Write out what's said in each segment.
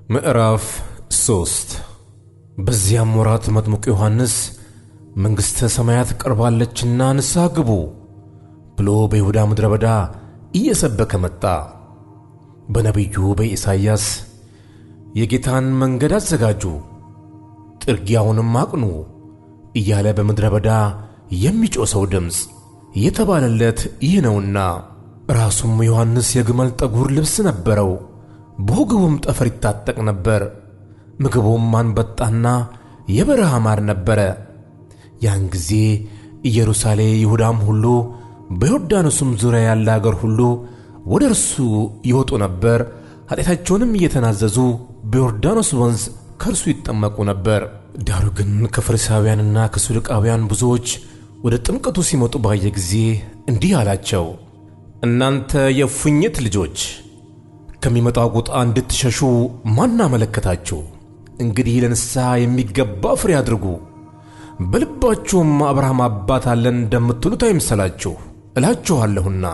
ምዕራፍ 3 በዚያም ወራት መጥምቁ ዮሐንስ መንግሥተ ሰማያት ቀርባለችና ንስሐ ግቡ ብሎ በይሁዳ ምድረ በዳ እየሰበከ መጣ። በነቢዩ በኢሳይያስ የጌታን መንገድ አዘጋጁ፣ ጥርጊያውንም አቅኑ እያለ በምድረ በዳ የሚጮሰው ድምፅ የተባለለት ይህ ነውና። ራሱም ዮሐንስ የግመል ጠጉር ልብስ ነበረው፣ በወገቡም ጠፈር ይታጠቅ ነበር። ምግቡም አንበጣና የበረሃ ማር ነበረ። ያን ጊዜ ኢየሩሳሌም፣ ይሁዳም ሁሉ በዮርዳኖስም ዙሪያ ያለ አገር ሁሉ ወደ እርሱ ይወጡ ነበር። ኃጢአታቸውንም እየተናዘዙ በዮርዳኖስ ወንዝ ከእርሱ ይጠመቁ ነበር። ዳሩ ግን ከፈሪሳውያንና ከሰዱቃውያን ብዙዎች ወደ ጥምቀቱ ሲመጡ ባየ ጊዜ እንዲህ አላቸው፣ እናንተ የእፉኝት ልጆች ከሚመጣው ቁጣ እንድትሸሹ ማን አመለከታችሁ? እንግዲህ ለንስሐ የሚገባ ፍሬ አድርጉ። በልባችሁም አብርሃም አባት አለን እንደምትሉት አይምሰላችሁ። እላችኋለሁና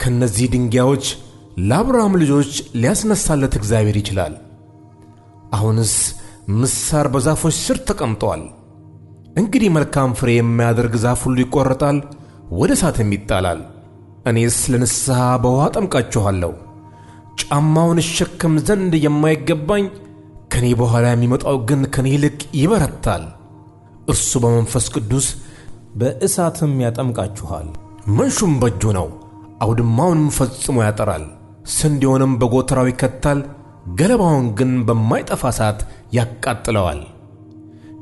ከነዚህ ድንጋዮች ለአብርሃም ልጆች ሊያስነሳለት እግዚአብሔር ይችላል። አሁንስ ምሳር በዛፎች ስር ተቀምጧል። እንግዲህ መልካም ፍሬ የሚያደርግ ዛፍ ሁሉ ይቆረጣል፣ ወደ እሳትም ይጣላል። እኔስ ለንስሐ በውሃ አጠምቃችኋለሁ። ጫማውን እሸከም ዘንድ የማይገባኝ ከኔ በኋላ የሚመጣው ግን ከኔ ይልቅ ይበረታል። እርሱ በመንፈስ ቅዱስ በእሳትም ያጠምቃችኋል። መንሹም በእጁ ነው፣ አውድማውንም ፈጽሞ ያጠራል፣ ስንዴውንም በጎተራው ይከታል፣ ገለባውን ግን በማይጠፋ እሳት ያቃጥለዋል።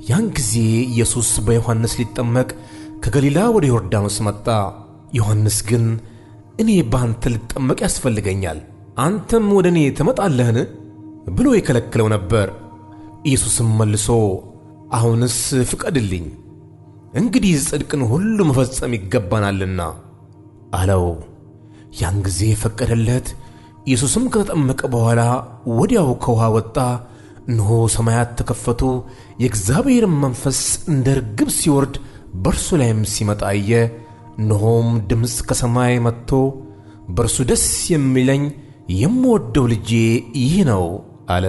ያን ጊዜ ኢየሱስ በዮሐንስ ሊጠመቅ ከገሊላ ወደ ዮርዳኖስ መጣ። ዮሐንስ ግን እኔ በአንተ ልጠመቅ ያስፈልገኛል፣ አንተም ወደ እኔ ትመጣለህን ብሎ ይከለክለው ነበር። ኢየሱስም መልሶ አሁንስ ፍቀድልኝ፣ እንግዲህ ጽድቅን ሁሉ መፈጸም ይገባናልና አለው። ያን ጊዜ ፈቀደለት። ኢየሱስም ከተጠመቀ በኋላ ወዲያው ከውሃ ወጣ። እነሆ ሰማያት ተከፈቱ፣ የእግዚአብሔርም መንፈስ እንደ ርግብ ሲወርድ በእርሱ ላይም ሲመጣ አየ። እነሆም ድምፅ ከሰማይ መጥቶ በእርሱ ደስ የሚለኝ የምወደው ልጄ ይህ ነው አለ።